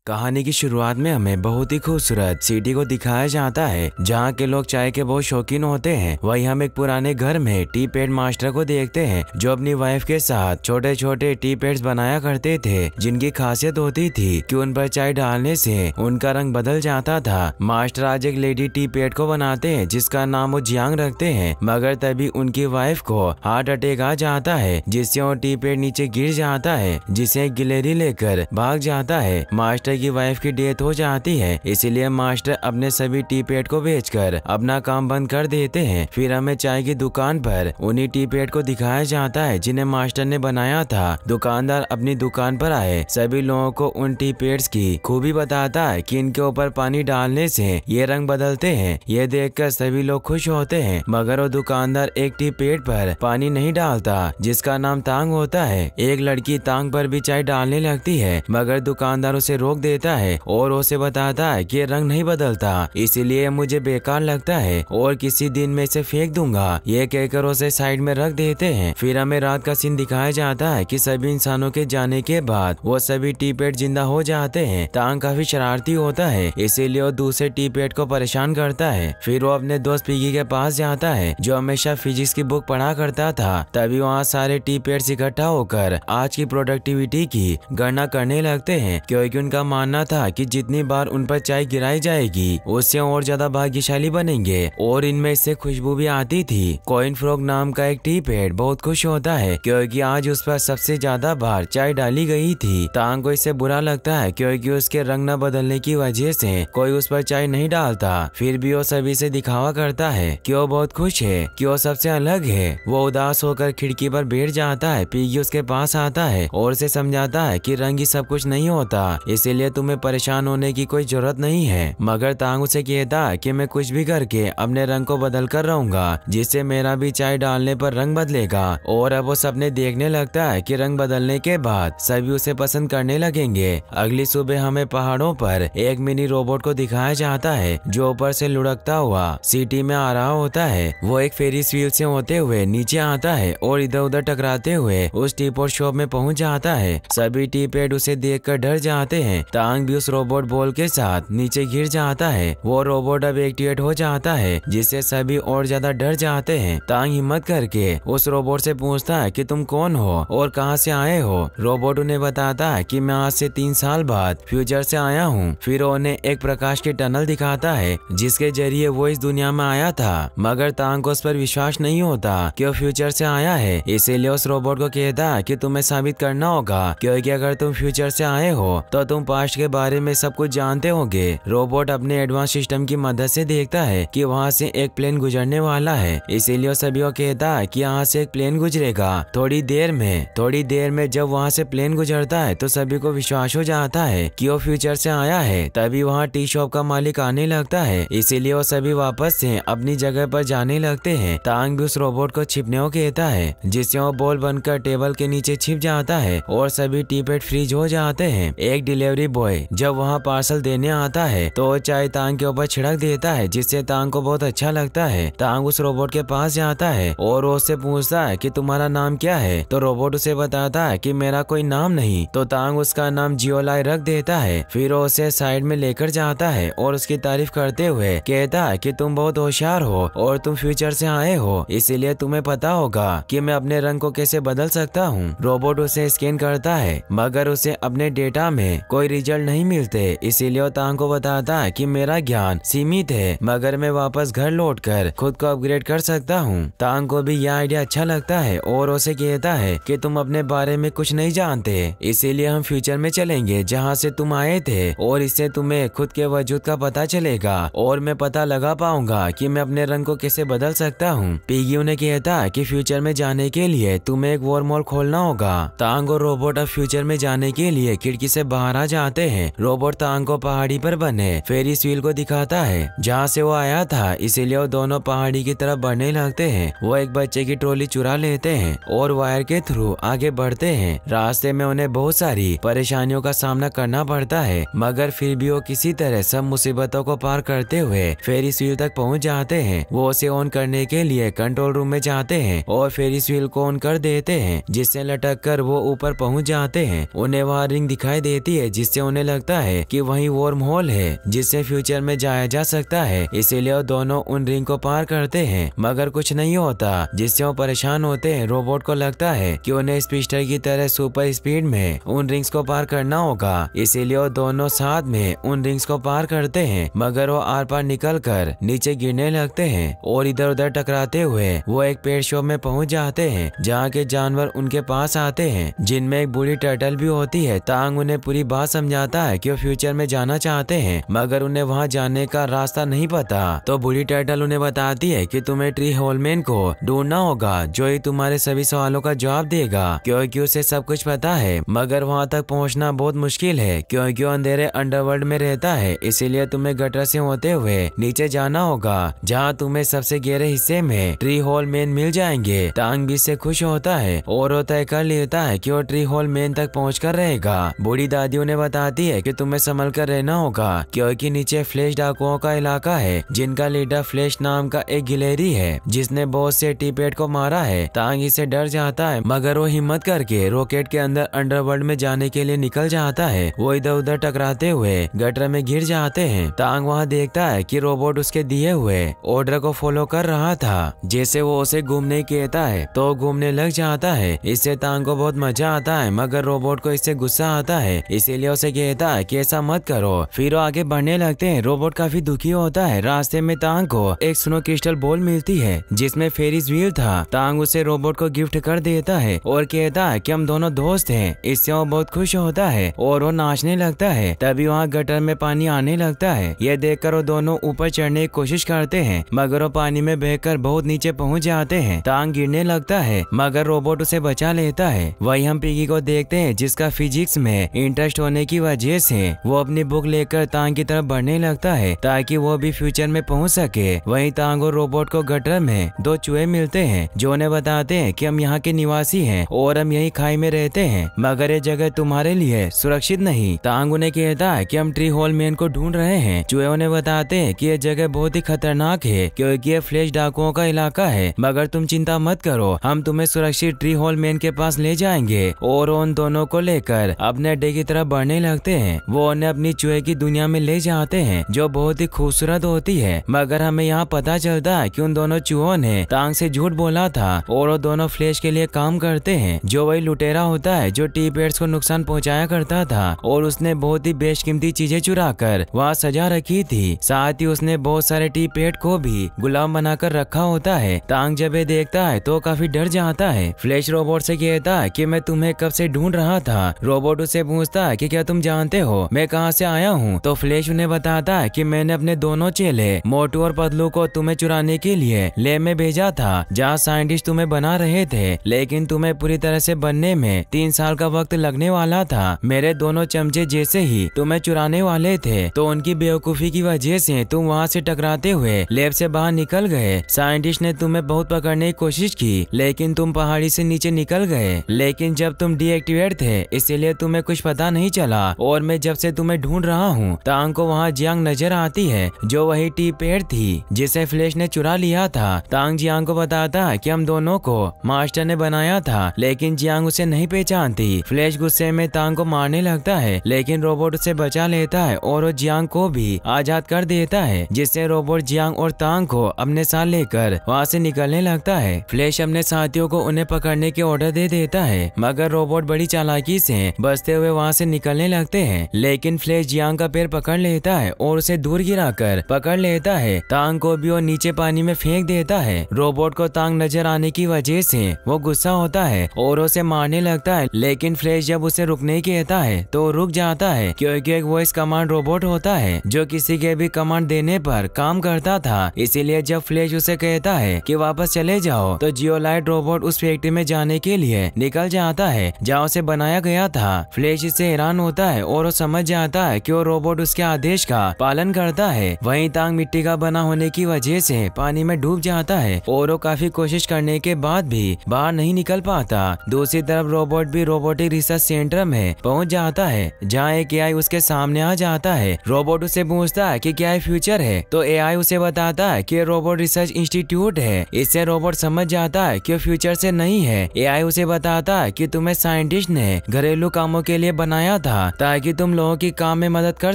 कहानी की शुरुआत में हमें बहुत ही खूबसूरत सिटी को दिखाया जाता है जहाँ के लोग चाय के बहुत शौकीन होते हैं। वही हम एक पुराने घर में टी पैड मास्टर को देखते हैं जो अपनी वाइफ के साथ छोटे छोटे टी पैड्स बनाया करते थे, जिनकी खासियत होती थी कि उन पर चाय डालने से उनका रंग बदल जाता था। मास्टर आज एक लेडी टी पैड को बनाते हैं जिसका नाम वो जियांग रखते हैं, मगर तभी उनकी वाइफ को हार्ट अटैक आ जाता है जिससे वो टी पैड नीचे गिर जाता है, जिसे गिलहरी लेकर भाग जाता है। मास्टर की वाइफ की डेथ हो जाती है, इसीलिए मास्टर अपने सभी टी पैड को बेचकर अपना काम बंद कर देते हैं। फिर हमें चाय की दुकान पर उन्हीं टी पैड को दिखाया जाता है जिन्हें मास्टर ने बनाया था। दुकानदार अपनी दुकान पर आए सभी लोगों को उन टी पैड्स की खूबी बताता है कि इनके ऊपर पानी डालने से ये रंग बदलते हैं। ये देखकर सभी लोग खुश होते हैं, मगर वो दुकानदार एक टी पैड पर पानी नहीं डालता जिसका नाम तांग होता है। एक लड़की तांग पर भी चाय डालने लगती है, मगर दुकानदार उसे रोक देता है और उसे बताता है कि रंग नहीं बदलता, इसीलिए मुझे बेकार लगता है और किसी दिन में इसे फेंक दूंगा। ये कहकर उसे साइड में रख देते हैं। फिर हमें रात का सीन दिखाया जाता है कि सभी इंसानों के जाने के बाद वो सभी टी पैड जिंदा हो जाते हैं। तांग काफी शरारती होता है, इसीलिए वो दूसरे टी पैड को परेशान करता है। फिर वो अपने दोस्त पिगी के पास जाता है जो हमेशा फिजिक्स की बुक पढ़ा करता था। तभी वहाँ सारे टी पैड इकट्ठा होकर आज की प्रोडक्टिविटी की गणना करने लगते हैं, क्योंकि उनका मानना था कि जितनी बार उन पर चाय गिराई जाएगी उससे और ज्यादा भाग्यशाली बनेंगे। और इनमें से खुशबू भी आती थी। कॉइन फ्रॉग नाम का एक टी पैड बहुत खुश होता है क्योंकि आज उस पर सबसे ज्यादा बार चाय डाली गई थी। तांग को इससे बुरा लगता है क्योंकि उसके रंग न बदलने की वजह से कोई उस पर चाय नहीं डालता। फिर भी वो सभी से दिखावा करता है कि वो बहुत खुश है, कि वो सबसे अलग है। वो उदास होकर खिड़की पर बैठ जाता है। पिगी उसके पास आता है और उसे समझाता है कि रंग ही सब कुछ नहीं होता, इसीलिए तुम्हें परेशान होने की कोई जरूरत नहीं है। मगर तांग उसे कहता है कि मैं कुछ भी करके अपने रंग को बदल कर रहूंगा जिससे मेरा भी चाय डालने पर रंग बदलेगा। और अब वो सपने देखने लगता है कि रंग बदलने के बाद सभी उसे पसंद करने लगेंगे। अगली सुबह हमें पहाड़ों पर एक मिनी रोबोट को दिखाया जाता है जो ऊपर से लुढ़कता हुआ सिटी में आ रहा होता है। वो एक फेरिस व्हील से होते हुए नीचे आता है और इधर उधर टकराते हुए उस टी पॉट शॉप में पहुंच जाता है। सभी टी पैड उसे देखकर डर जाते हैं। तांग भी उस रोबोट बॉल के साथ नीचे गिर जाता है। वो रोबोट अब एक्टिवेट हो जाता है जिससे सभी और ज्यादा डर जाते हैं। तांग हिम्मत करके उस रोबोट से पूछता है कि तुम कौन हो और कहां से आए हो। रोबोट उन्हें बताता है कि मैं आज से 3 साल बाद फ्यूचर से आया हूँ। फिर उन्हें एक प्रकाश की टनल दिखाता है जिसके जरिए वो इस दुनिया में आया था, मगर तांग को उस पर विश्वास नहीं होता कि वो फ्यूचर से आया है। इसीलिए उस रोबोट को कहता है कि तुम्हें साबित करना होगा, क्योंकि अगर तुम फ्यूचर से आए हो तो तुम पास्ट के बारे में सब कुछ जानते होगे। रोबोट अपने एडवांस सिस्टम की मदद से देखता है कि वहाँ से एक प्लेन गुजरने वाला है, इसीलिए सभी को कहता है कि यहाँ से एक प्लेन गुजरेगा थोड़ी देर में। जब वहाँ से प्लेन गुजरता है तो सभी को विश्वास हो जाता है कि वो फ्यूचर से आया है। तभी वहाँ टी शॉप का मालिक आने लगता है, इसीलिए वो सभी वापस से अपनी जगह पर जाने लगते हैं। तांग भी उस रोबोट को छिपने को कहता है जिससे वो बॉल बनकर टेबल के नीचे छिप जाता है और सभी टी पैड फ्रीज हो जाते हैं। एक डिलीवरी बॉय जब वहाँ पार्सल देने आता है तो चाय तांग के ऊपर छिड़क देता है जिससे तांग को बहुत अच्छा लगता है। तांग उस रोबोट के पास जाता है और उससे पूछता है कि तुम्हारा नाम क्या है। तो रोबोट उसे बताता है कि मेरा कोई नाम नहीं। तो तांग उसका नाम जियोलाई रख देता है। फिर वो उसे साइड में लेकर जाता है और उसकी तारीफ करते हुए कहता है कि तुम बहुत होशियार हो और तुम फ्यूचर से आए हो, इसीलिए तुम्हें पता होगा कि मैं अपने रंग को कैसे बदल सकता हूँ। रोबोट उसे स्कैन करता है मगर उसे अपने डेटा में कोई रिजल्ट नहीं मिलते, इसीलिए वो तांग को बताता है कि मेरा ज्ञान सीमित है, मगर मैं वापस घर लौटकर खुद को अपग्रेड कर सकता हूँ। तांग को भी यह आइडिया अच्छा लगता है और उसे कहता है कि तुम अपने बारे में कुछ नहीं जानते, इसीलिए हम फ्यूचर में चलेंगे जहाँ से तुम आए थे और इससे तुम्हें खुद के वजूद का पता चलेगा और मैं पता लगा पाऊंगा कि मैं अपने रंग को कैसे बदल सकता हूँ। पिगी उन्हें कहता है कि फ्यूचर में जाने के लिए तुम्हें एक वॉर्महोल खोलना होगा। तांग और रोबोट अब फ्यूचर में जाने के लिए खिड़की से बाहर आ जाते हैं। रोबोट तांग को पहाड़ी पर बने फेरिस व्हील को दिखाता है जहाँ से वो आया था, इसीलिए वो दोनों पहाड़ी की तरफ बढ़ने लगते हैं। वो एक बच्चे की ट्रॉली चुरा लेते हैं और वायर के थ्रू आगे बढ़ते हैं। रास्ते में उन्हें बहुत सारी परेशानियों का सामना करना पड़ता है, मगर फिर भी वो किसी तरह सब मुसीबतों को पार करते हुए फेरिस व्हील तक पहुंच जाते हैं। वो उसे ऑन करने के लिए कंट्रोल रूम में जाते हैं और फेरिस व्हील को ऑन कर देते हैं जिससे लटक कर वो ऊपर पहुंच जाते हैं। उन्हें वहाँ रिंग दिखाई देती है जिससे जिससे उन्हें लगता है कि वही वर्म होल है जिससे फ्यूचर में जाया जा सकता है। इसीलिए वो दोनों उन रिंग को पार करते हैं मगर कुछ नहीं होता, जिससे वो परेशान होते हैं। रोबोट को लगता है कि उन्हें स्पीडस्टर की तरह सुपर स्पीड में उन रिंग्स को पार करना होगा, इसीलिए वो दोनों साथ में उन रिंग्स को पार करते हैं मगर वो आर पार निकल कर नीचे गिरने लगते हैं और इधर उधर टकराते हुए वो एक पेट शॉप में पहुंच जाते हैं जहाँ के जानवर उनके पास आते हैं जिनमें एक बूढ़ी टर्टल भी होती है। तांग उन्हें पूरी बात समझाता है कि वो फ्यूचर में जाना चाहते हैं मगर उन्हें वहाँ जाने का रास्ता नहीं पता। तो बूढ़ी टर्टल उन्हें बताती है कि तुम्हें ट्री होलमैन को ढूंढना होगा जो ही तुम्हारे सभी सवालों का जवाब देगा, क्योंकि उसे सब कुछ पता है मगर वहाँ तक पहुँचना बहुत मुश्किल है क्योंकि वो अंधेरे अंडरवर्ल्ड में रहता है। इसीलिए तुम्हें गटर से होते हुए नीचे जाना होगा जहाँ तुम्हें सबसे गहरे हिस्से में ट्री होलमैन मिल जाएंगे। तांग भी इससे खुश होता है और वो तय कर लेता है कि वो ट्री होलमैन तक पहुँच कर रहेगा। बूढ़ी दादी उन्हें बताती है कि तुम्हें संभल कर रहना होगा क्योंकि नीचे फ्लैश डाकुओं का इलाका है जिनका लीडर फ्लैश नाम का एक गिलेरी है जिसने बहुत से टीपेट को मारा है। तांग इसे डर जाता है मगर वो हिम्मत करके रॉकेट के अंदर अंडरवर्ल्ड में जाने के लिए निकल जाता है। वो इधर उधर टकराते हुए गटर में गिर जाते हैं। तांग वहाँ देखता है कि रोबोट उसके दिए हुए ऑर्डर को फॉलो कर रहा था, जैसे वो उसे घूमने कहता है तो घूमने लग जाता है। इससे तांग को बहुत मजा आता है मगर रोबोट को इससे गुस्सा आता है, इसीलिए उसे कहता है कि ऐसा मत करो। फिर वो आगे बढ़ने लगते हैं। रोबोट काफी दुखी होता है। रास्ते में तांग को एक स्नो क्रिस्टल बॉल मिलती है जिसमें फेरिस व्हील था। तांग उसे रोबोट को गिफ्ट कर देता है और कहता है कि हम दोनों दोस्त हैं। इससे वो बहुत खुश होता है और वो नाचने लगता है। तभी वहाँ गटर में पानी आने लगता है। ये देखकर वो दोनों ऊपर चढ़ने की कोशिश करते हैं मगर वो पानी में बहकर बहुत नीचे पहुँच जाते हैं। तांग गिरने लगता है मगर रोबोट उसे बचा लेता है। वही हम पिगी को देखते हैं जिसका फिजिक्स में इंटरेस्ट होने की वजह से वो अपनी बुक लेकर तांग की तरफ बढ़ने लगता है ताकि वो भी फ्यूचर में पहुंच सके। वहीं तांग और रोबोट को गटर में दो चूहे मिलते हैं जो उन्हें बताते हैं कि हम यहाँ के निवासी हैं और हम यही खाई में रहते हैं मगर ये जगह तुम्हारे लिए सुरक्षित नहीं। तांग उन्हें कहता है कि हम ट्री होलमैन को ढूंढ रहे हैं। चूहे उन्हें बताते हैं कि ये जगह बहुत ही खतरनाक है क्योंकि ये फ्लैश डाकुओं का इलाका है मगर तुम चिंता मत करो, हम तुम्हें सुरक्षित ट्री होलमैन के पास ले जाएंगे। और उन दोनों को लेकर अपने अड्डे की तरफ बढ़ने लगते हैं। वो उन्हें अपनी चूहे की दुनिया में ले जाते हैं जो बहुत ही खूबसूरत होती है मगर हमें यहाँ पता चलता है कि उन दोनों चूहों ने तांग से झूठ बोला था और वो दोनों फ्लैश के लिए काम करते हैं जो वही लुटेरा होता है जो टी पेड्स को नुकसान पहुँचाया करता था और उसने बहुत ही बेशकीमती चीजें चुरा कर वहाँ सजा रखी थी। साथ ही उसने बहुत सारे टी पेड को भी गुलाम बनाकर रखा होता है। तांग जब ये देखता है तो काफी डर जाता है। फ्लैश रोबोट से कहता है कि मैं तुम्हें कब से ढूंढ रहा था। रोबोट उसे पूछता है कि क्या तुम जानते हो मैं कहाँ से आया हूँ। तो फ्लैश उन्हें बताता है कि मैंने अपने दोनों चेले मोटू और पतलू को तुम्हें चुराने के लिए लैब में भेजा था जहाँ साइंटिस्ट तुम्हें बना रहे थे, लेकिन तुम्हें पूरी तरह से बनने में 3 साल का वक्त लगने वाला था। मेरे दोनों चमचे जैसे ही तुम्हें चुराने वाले थे तो उनकी बेवकूफी की वजह से तुम वहाँ से टकराते हुए लैब से बाहर निकल गए। साइंटिस्ट ने तुम्हें बहुत पकड़ने की कोशिश की लेकिन तुम पहाड़ी से नीचे निकल गए, लेकिन जब तुम डीएक्टिवेट थे इसीलिए तुम्हें कुछ पता नहीं चला और मैं जब से तुम्हें ढूंढ रहा हूँ। तांग को वहाँ जियांग नजर आती है जो वही टी पेड़ थी जिसे फ्लैश ने चुरा लिया था। तांग जियांग को बताता है कि हम दोनों को मास्टर ने बनाया था लेकिन जियांग उसे नहीं पहचानती। फ्लैश गुस्से में तांग को मारने लगता है लेकिन रोबोट उसे बचा लेता है और वो जियांग को भी आजाद कर देता है, जिससे रोबोट जियांग और तांग को अपने साथ लेकर वहाँ से निकलने लगता है। फ्लैश अपने साथियों को उन्हें पकड़ने के ऑर्डर दे देता है मगर रोबोट बड़ी चालाकी से बचते हुए वहाँ से निकलने लगते हैं, लेकिन फ्लैश जियांग का पैर पकड़ लेता है और उसे दूर गिराकर पकड़ लेता है। तांग को भी वो नीचे पानी में फेंक देता है। रोबोट को तांग नजर आने की वजह से वो गुस्सा होता है और उसे मारने लगता है, लेकिन फ्लैश जब उसे रुकने कहता है तो रुक जाता है क्योंकि एक वॉइस कमांड रोबोट होता है जो किसी के भी कमांड देने पर काम करता था। इसीलिए जब फ्लैश उसे कहता है कि वापस चले जाओ तो जियोलाइट रोबोट उस फैक्ट्री में जाने के लिए निकल जाता है जहाँ उसे बनाया गया था। फ्लैश इससे हैरान होता है और वो समझ जाता है कि वो रोबोट उसके आदेश का पालन करता है। वहीं तांग मिट्टी का बना होने की वजह से पानी में डूब जाता है और वो काफी कोशिश करने के बाद भी बाहर नहीं निकल पाता। दूसरी तरफ रोबोट भी रोबोटिक रिसर्च सेंटर में पहुंच जाता है जहाँ एक एआई उसके सामने आ जाता है। रोबोट उसे पूछता है कि क्या ये फ्यूचर है तो एआई उसे बताता है कि रोबोट रिसर्च इंस्टीट्यूट है। इससे रोबोट समझ जाता है कि फ्यूचर से नहीं है। एआई उसे बताता है कि तुम्हें साइंटिस्ट ने घरेलू कामों के लिए बनाया था ताकि तुम लोगों की काम में मदद कर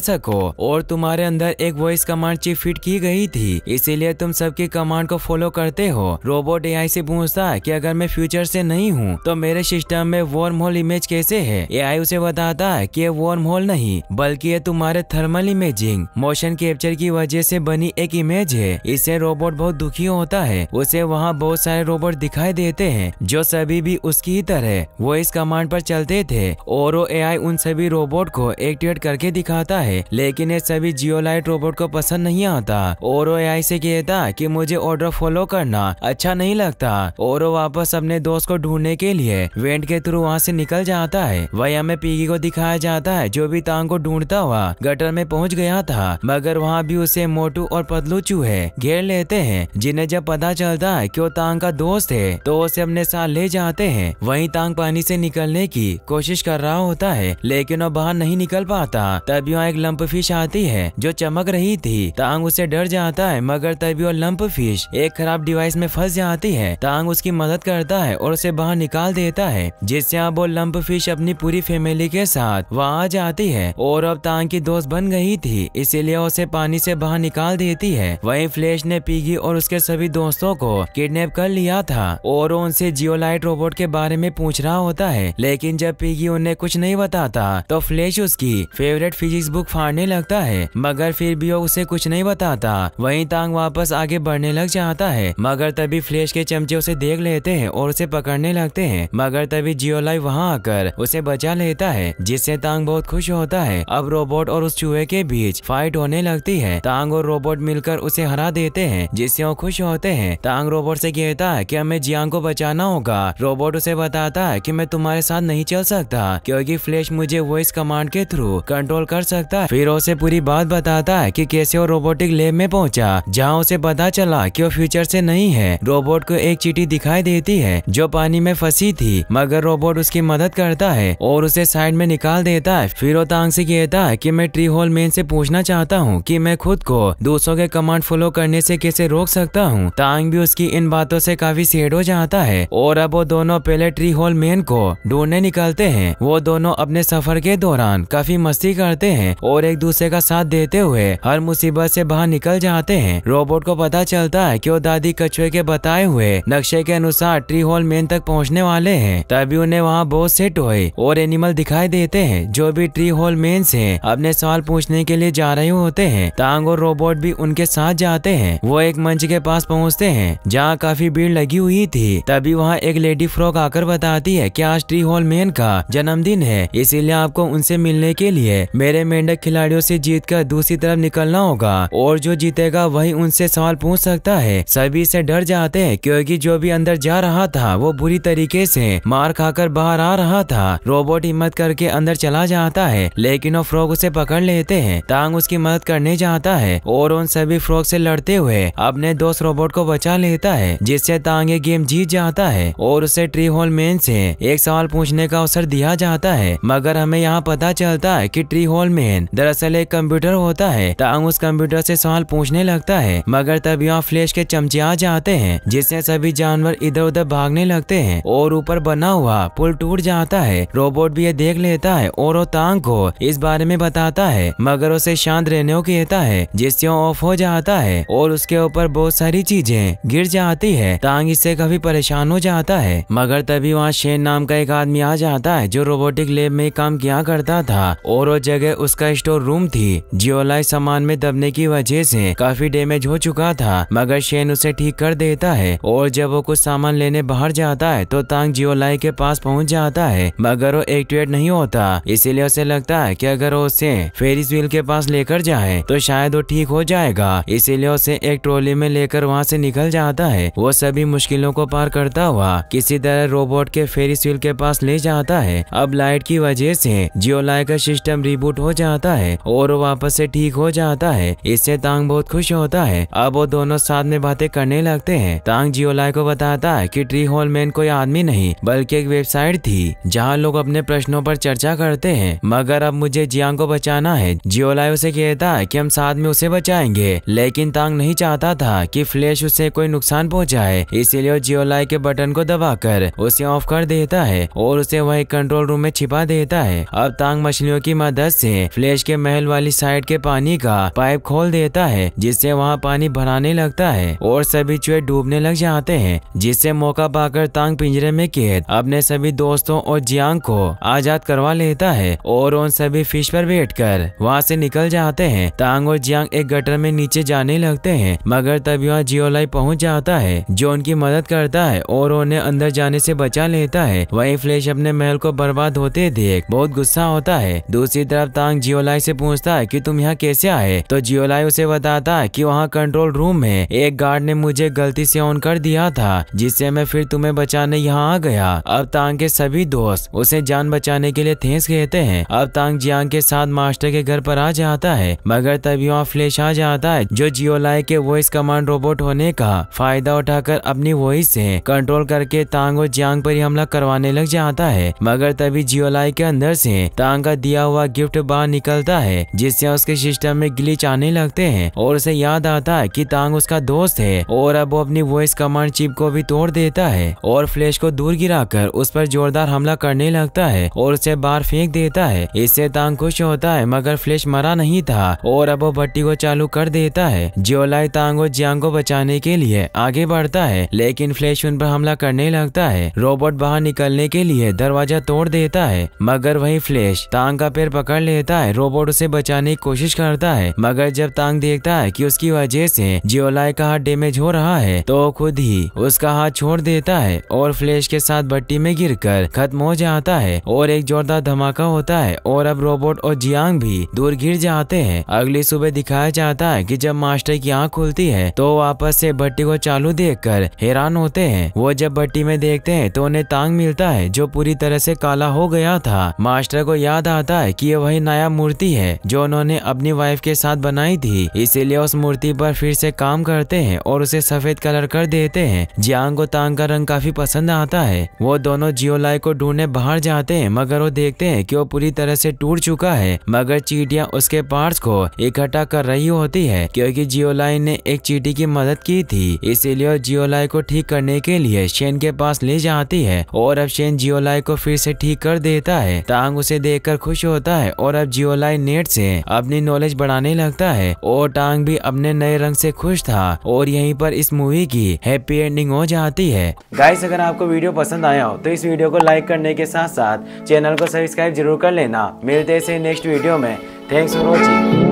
सको, और तुम्हारे अंदर एक वॉइस कमांड चिप फिट की गई थी, इसीलिए तुम सबकी कमांड को फॉलो करते हो। रोबोट एआई से पूछता है कि अगर मैं फ्यूचर से नहीं हूँ तो मेरे सिस्टम में वर्म होल इमेज कैसे है। एआई उसे बताता है कि ये वर्म होल नहीं बल्कि ये तुम्हारे थर्मल इमेजिंग मोशन कैप्चर की वजह से बनी एक इमेज है। इससे रोबोट बहुत दुखी होता है। उसे वहाँ बहुत सारे रोबोट दिखाई देते हैं जो सभी भी उसकी ही तरह वॉइस कमांड पर चलते थे, और वो एआई उन सभी रोबोट को एक्टिवेट करके दिखाता है, लेकिन ये सभी जियोलाइट रोबोट को पसंद नहीं आता और वो एआई से कहता कि मुझे ऑर्डर फॉलो करना अच्छा नहीं लगता, और वो वापस अपने दोस्त को ढूंढने के लिए वेंट के थ्रू वहाँ से निकल जाता है। वही हमें पिगी को दिखाया जाता है जो भी तांग को ढूंढता हुआ गटर में पहुँच गया था, मगर वहाँ भी उसे मोटू और पतलू चूहे घेर लेते हैं, जिन्हें जब पता चलता है कि वो तांग का दोस्त है तो उसे अपने साथ ले जाते हैं। वहीं तांग पानी से निकलने की कोशिश कर रहा होता है लेकिन वो बाहर नहीं निकल पाता। तभी वहाँ एक लंप फिश आती है जो चमक रही थी। तांग उससे डर जाता है, मगर तभी वो लंप फिश एक खराब डिवाइस में फंस जाती है। तांग उसकी मदद करता है और उसे बाहर निकाल देता है, जिससे अब वो लंप फिश अपनी पूरी फैमिली के साथ वहाँ आ जाती है, और अब तांग की दोस्त बन गई थी इसीलिए उसे पानी से बाहर निकाल देती है। वहीं फ्लैश ने पिगी और उसके सभी दोस्तों को किडनैप कर लिया था और उनसे जियोलाइट रोबोट के बारे में पूछ रहा होता है, लेकिन जब पिगी उन्हें कुछ नहीं बताता तो फ्लैश उसकी फेवरेट फिजिक्स बुक फाड़ने लगता है, मगर फिर भी वो उसे कुछ नहीं बताता। वहीं तांग वापस आगे बढ़ने लग जाता है, मगर तभी फ्लैश के चमचे उसे देख लेते हैं और उसे पकड़ने लगते हैं, मगर तभी जियोलाइट वहां आकर उसे बचा लेता है, जिससे तांग बहुत खुश होता है। अब रोबोट और उस चूहे के बीच फाइट होने लगती है। तांग और रोबोट मिलकर उसे हरा देते हैं, जिससे वो खुश होते हैं। तांग रोबोट से कहता है कि हमें जियांग को बचाना होगा। रोबोट उसे बताता है कि मैं तुम्हारे साथ नहीं चल सकता क्योंकि फ्लैश मुझे वॉइस कमांड के थ्रू कंट्रोल कर सकता है। फिर उसे पूरी बात बताता है कि कैसे वो रोबोटिक लैब में पहुंचा, जहां उसे पता चला कि वो फ्यूचर से नहीं है। रोबोट को एक चींटी दिखाई देती है जो पानी में फंसी थी, मगर रोबोट उसकी मदद करता है और उसे साइड में निकाल देता है। फिर वो तांग से कहता है कि मैं ट्री होल मैन से पूछना चाहता हूँ कि मैं खुद को दूसरों के कमांड फॉलो करने से कैसे रोक सकता हूँ। तांग भी उसकी इन बातों से काफी सैड हो जाता है और अब वो दोनों पहले ट्री होल मैन को ढूंढने निकलते हैं। वो दोनों अपने सफर के दौरान काफी मस्ती करते हैं और एक दूसरे का साथ देते हुए हर मुसीबत से बाहर निकल जाते हैं। रोबोट को पता चलता है कि वो दादी कछुए के बताए हुए नक्शे के अनुसार ट्री होल मैन तक पहुंचने वाले हैं। तभी उन्हें वहां बहुत से टॉय और एनिमल दिखाई देते हैं जो भी ट्री होल मैन से अपने सवाल पूछने के लिए जा रहे होते हैं। तांग और रोबोट भी उनके साथ जाते हैं। वो एक मंच के पास पहुंचते हैं जहाँ काफी भीड़ लगी हुई थी। तभी वहाँ एक लेडी फ्रॉग आकर बताती है कि आज ट्री होल मैन का जन्मदिन है, इसीलिए आपको उनसे मिलने के लिए मेरे मेंढक खिलाड़ियों से जीतकर दूसरी तरफ निकलना होगा और जो जीतेगा वही उनसे सवाल पूछ सकता है। सभी से डर जाते हैं क्योंकि जो भी अंदर जा रहा था वो बुरी तरीके से मार खाकर बाहर आ रहा था। रोबोट हिम्मत करके अंदर चला जाता है लेकिन वो फ्रॉग उसे पकड़ लेते हैं। तांग उसकी मदद करने जाता है और उन सभी फ्रॉग से लड़ते हुए अपने दोस्त रोबोट को बचा लेता है, जिससे तांग ये गेम जीत जाता है और उसे ट्री होल मैन से एक सवाल पूछने का अवसर दिया जाता है। मगर हमें यहाँ पता चलता है कि ट्री होल मैन दरअसल एक कंप्यूटर होता है। तांग उस कंप्यूटर से सवाल पूछने लगता है, मगर तभी यहाँ फ्लैश के चमचे आ जाते हैं, जिससे सभी जानवर इधर उधर भागने लगते हैं और ऊपर बना हुआ पुल टूट जाता है। रोबोट भी ये देख लेता है और वो तांग को इस बारे में बताता है, मगर उसे शांत रहने को कहता है, जिससे वो ऑफ हो जाता है और उसके ऊपर बहुत सारी चीजें गिर जाती है। तांग इससे काफी परेशान हो जाता है, मगर तभी वहाँ शेन नाम का एक आदमी आ जाता है जो रोबोटिक लैब में काम किया करता था और वो जगह उसका स्टोर रूम थी। जियोलाइट सामान में दबने की वजह से काफी डैमेज हो चुका था, मगर शेन उसे ठीक कर देता है और जब वो कुछ सामान लेने बाहर जाता है तो तांग जियोलाइट के पास पहुंच जाता है, मगर वो एक्टिवेट नहीं होता। इसीलिए उसे लगता है कि अगर वो उसे फेरिस व्हील के पास लेकर जाए तो शायद वो ठीक हो जाएगा। इसीलिए उसे एक ट्रॉली में लेकर वहाँ से निकल जाता है। वो सभी मुश्किलों को पार करता हुआ किसी तरह रोबोट के फेरिस व्हील के पास ले जाता है। अब लाइट की वजह से जियोलाइट का सिस्टम रिबूट हो जाता है और वो वापस से ठीक हो जाता है। इससे तांग बहुत खुश होता है। अब वो दोनों साथ में बातें करने लगते हैं। तांग जियोलाइट को बताता है कि ट्री होल मैन कोई आदमी नहीं बल्कि एक वेबसाइट थी जहाँ लोग अपने प्रश्नों पर चर्चा करते हैं, मगर अब मुझे जियांग को बचाना है। जियोलाइट उसे कहता है कि हम साथ में उसे बचाएंगे, लेकिन तांग नहीं चाहता था कि फ्लैश उसे कोई नुकसान पहुंचाए, इसीलिए जियोलाइट के बटन को दबाकर उसे ऑफ कर देता है और उसे वही कंट्रोल रूम में छिपा देता है। अब तांग मछलियों की मदद से फ्लैश के महल वाली साइड के पानी का पाइप खोल देता है, जिससे वहाँ पानी भराने लगता है और सभी चूहे डूबने लग जाते हैं, जिससे मौका पाकर तांग पिंजरे में कैद अपने सभी दोस्तों और जियांग को आजाद करवा लेता है और उन सभी फिश पर बैठकर वहाँ से निकल जाते हैं। तांग और जियांग एक गटर में नीचे जाने लगते हैं, मगर तभी वहाँ जियोलाई पहुँच जाता है, जो उनकी मदद करता है और उन्हें अंदर जाने से बचा लेता है। वहीं फ्लैश अपने महल को बर्बाद होते देख बहुत गुस्सा होता है। दूसरी तरफ तांग जियोलाई से पूछता है कि तुम यहाँ कैसे आए, तो जियोलाई उसे बताता है कि वहाँ कंट्रोल रूम में एक गार्ड ने मुझे गलती से ऑन कर दिया था, जिससे मैं फिर तुम्हें बचाने यहाँ आ गया। अब तांग के सभी दोस्त उसे जान बचाने के लिए थैंक्स कहते हैं। अब तांग जियांग के साथ मास्टर के घर पर आ जाता है, मगर तभी वहाँ फ्लैश आ जाता है, जो जियोलाई के वॉइस कमांड रोबोट होने का फायदा उठाकर अपनी वॉइस से कंट्रोल करके तांग और जियांग पर हमला करवाने लग जाता है। मगर तभी जियोलाई के अंदर से तांग का दिया हुआ गिफ्ट बाहर निकलता है, जिससे उसके सिस्टम में ग्लिच आने लगते हैं और उसे याद आता है कि तांग उसका दोस्त है और अब वो अपनी वॉइस कमांड चिप को भी तोड़ देता है और फ्लैश को दूर गिराकर उस पर जोरदार हमला करने लगता है और उसे बाहर फेंक देता है। इससे तांग खुश होता है, मगर फ्लैश मरा नहीं था और अब वो भट्टी को चालू कर देता है। जियोलाई तांग और जियांग को बचाने के लिए आगे बढ़ता है, लेकिन फ्लैश उन पर हमला करने लगता है। रोबोट बाहर निकलने के लिए दरवाजा तोड़ देता है, मगर वही फ्लैश तांग का पैर पकड़ लेता है। रोबोट उसे बचाने की कोशिश करता है, मगर जब तांग देखता है कि उसकी वजह से जियोलाई का हाथ डैमेज हो रहा है, तो खुद ही उसका हाथ छोड़ देता है और फ्लैश के साथ भट्टी में गिरकर खत्म हो जाता है और एक जोरदार धमाका होता है और अब रोबोट और जियांग भी दूर गिर जाते हैं। अगली सुबह दिखाया जाता है कि जब मास्टर की आंख खुलती है तो वापस से भट्टी को चालू देखकर हैरान होते हैं। वो जब भट्टी में देखते हैं तो उन्हें तांग मिलता है, जो पूरी तरह से काला हो गया था। मास्टर को याद आता है कि ये वही नया मूर्ति है जो उन्होंने अपनी वाइफ के साथ बनाई थी, इसीलिए उस मूर्ति पर फिर से काम करते हैं और उसे सफेद कलर कर देते हैं। जियांग को तांग का रंग काफी पसंद आता है। वो दोनों जियोलाई को ढूंढने बाहर जाते हैं, मगर वो देखते हैं कि वो पूरी तरह से टूट चुका है, मगर चींटियां उसके पार्ट्स को इकट्ठा कर रही होती है, क्योंकि जियोलाई ने एक चींटी की मदद की थी। इसीलिए वो जियोलाई को ठीक करने के लिए शेन के पास ले जाती है और अब शेन जियोलाई को फिर से ठीक कर देता है। तांग उसे देखकर खुश होता है और अब जियोलाई नेट से अपनी नॉलेज बढ़ाने लगता है और टांग भी अपने नए रंग से खुश था और यहीं पर इस मूवी की हैप्पी एंडिंग हो जाती है। गाइस, अगर आपको वीडियो पसंद आया हो तो इस वीडियो को लाइक करने के साथ साथ चैनल को सब्सक्राइब जरूर कर लेना। मिलते हैं नेक्स्ट वीडियो में। Thanks for watching.